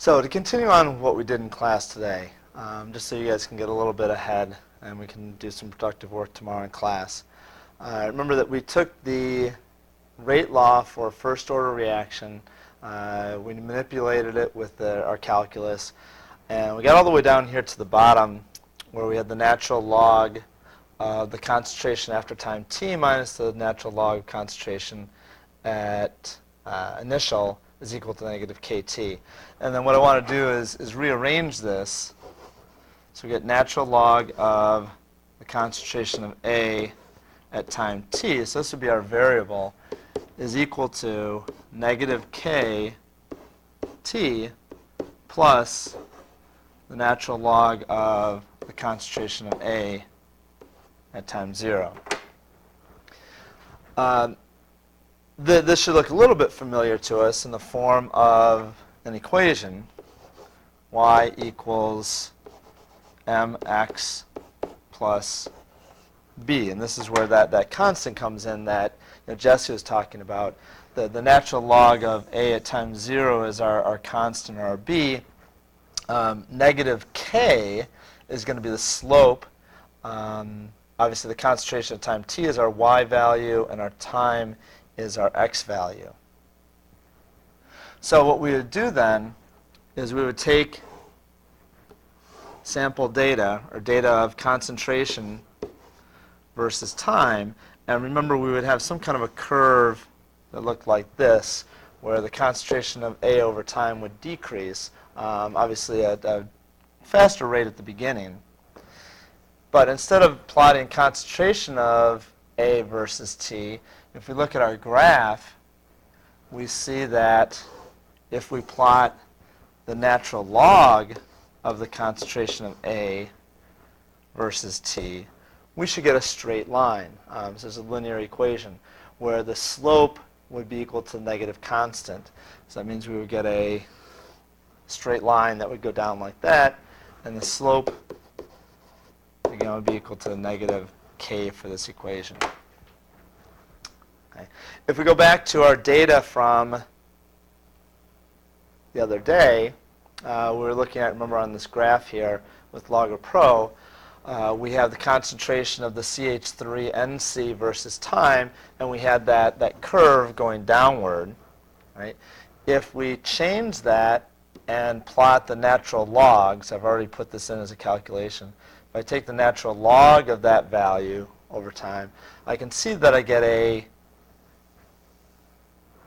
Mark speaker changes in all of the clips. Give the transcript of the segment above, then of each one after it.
Speaker 1: So to continue on what we did in class today, just so you guys can get a little bit ahead and we can do some productive work tomorrow in class. Remember that we took the rate law for a first order reaction, we manipulated it with our calculus, and we got all the way down here to the bottom where we had the natural log of the concentration after time t minus the natural log of concentration at initial is equal to negative kt. And then what I want to do is rearrange this. So we get natural log of the concentration of A at time t, so this would be our variable, is equal to negative kt plus the natural log of the concentration of A at time 0. This should look a little bit familiar to us in the form of an equation, y equals mx plus b. And this is where that constant comes in that Jesse was talking about. The natural log of a at time 0 is our constant, or our b. Negative k is going to be the slope. Obviously, the concentration at time t is our y value, and our time is our x value. So what we would do then is we would take sample data, or data of concentration versus time, and remember we would have some kind of a curve that looked like this, where the concentration of A over time would decrease, obviously at a faster rate at the beginning. But instead of plotting concentration of A versus T, if we look at our graph, we see that if we plot the natural log of the concentration of A versus T, we should get a straight line. So it's a linear equation where the slope would be equal to the negative constant. So that means we would get a straight line that would go down like that, and the slope, again, would be equal to negative k for this equation. Okay. If we go back to our data from the other day, we were looking at, remember on this graph here with log of pro, we have the concentration of the CH3NC versus time, and we had that curve going downward. Right? If we change that and plot the natural logs, I've already put this in as a calculation. If I take the natural log of that value over time, I can see that I get a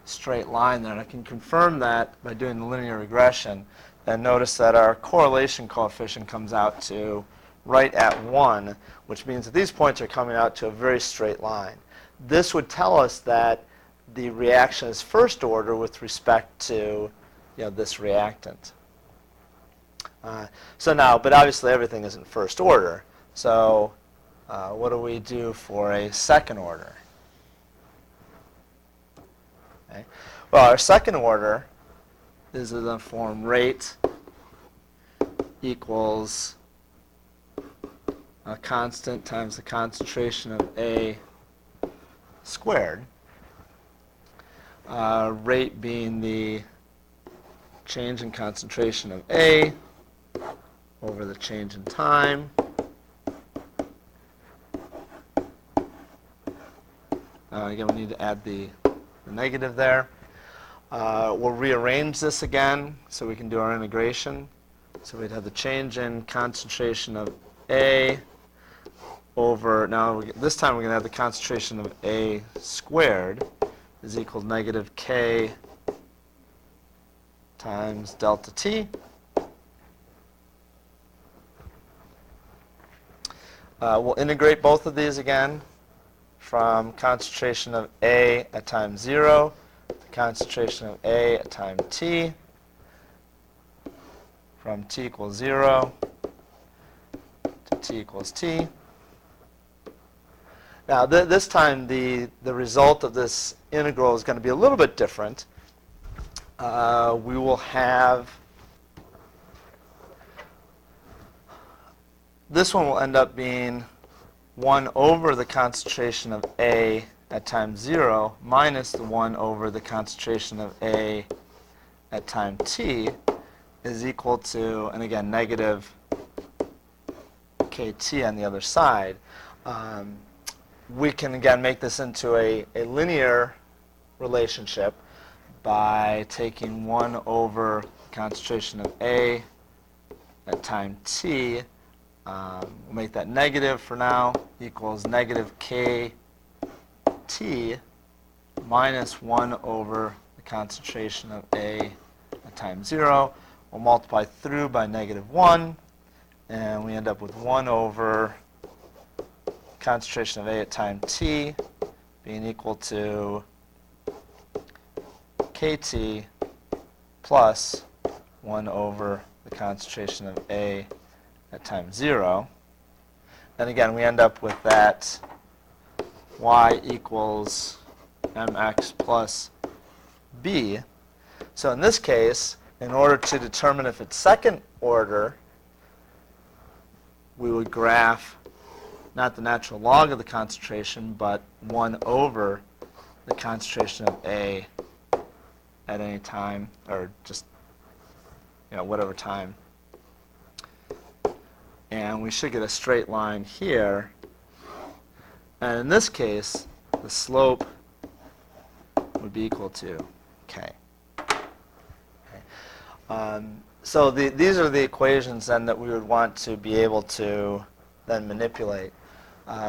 Speaker 1: straight line there. And I can confirm that by doing the linear regression. And notice that our correlation coefficient comes out to right at 1, which means that these points are coming out to a very straight line. This would tell us that the reaction is first order with respect to this reactant. So now, but obviously everything isn't first order. So what do we do for a second order? Okay. Well, our second order is in the form rate equals a constant times the concentration of A squared. Rate being the change in concentration of A over the change in time. Again, we need to add the negative there. We'll rearrange this again so we can do our integration. So we'd have the change in concentration of A over, now this time we're going to have the concentration of A squared is equal to negative K times delta T. We'll integrate both of these again from concentration of A at time 0 to concentration of A at time t, from t equals 0 to t equals t. Now this time the result of this integral is going to be a little bit different. We will have, this one will end up being 1 over the concentration of A at time 0 minus the 1 over the concentration of A at time t. is equal to, and again, negative kt on the other side, we can again make this into a linear relationship by taking 1 over the concentration of A at time t. We'll make that negative for now, equals negative kt minus 1 over the concentration of A at time 0. We'll multiply through by negative 1, and we end up with 1 over concentration of A at time t being equal to kt plus 1 over the concentration of A at time 0. And again, we end up with that y equals mx plus b. So in this case, in order to determine if it's second order, we would graph not the natural log of the concentration, but 1 over the concentration of A at any time, or just whatever time. And we should get a straight line here. And in this case, the slope would be equal to k. So these are the equations then that we would want to be able to then manipulate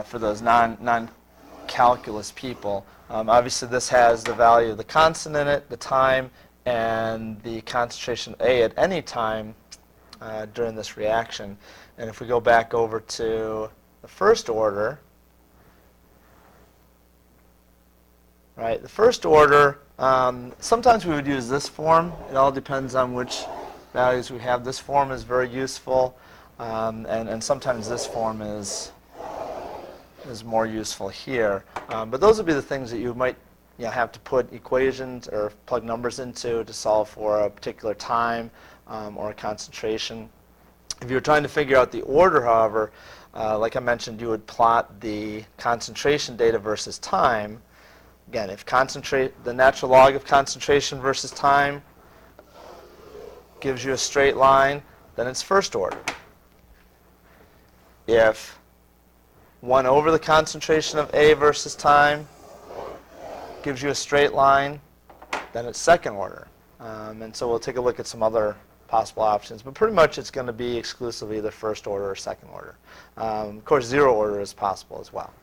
Speaker 1: for those non-calculus people. Obviously, this has the value of the constant in it, the time, and the concentration of A at any time during this reaction. And if we go back over to the first order, right, the first order, sometimes we would use this form. It all depends on which values we have. This form is very useful, and sometimes this form is more useful here. But those would be the things that you might have to put equations or plug numbers into to solve for a particular time or a concentration. If you're trying to figure out the order, however, like I mentioned, you would plot the concentration data versus time. Again, if the natural log of concentration versus time gives you a straight line, then it's first order. If 1 over the concentration of A versus time gives you a straight line, then it's second order. And so we'll take a look at some other possible options, but pretty much it's going to be exclusively either first order or second order. Of course, zero order is possible as well.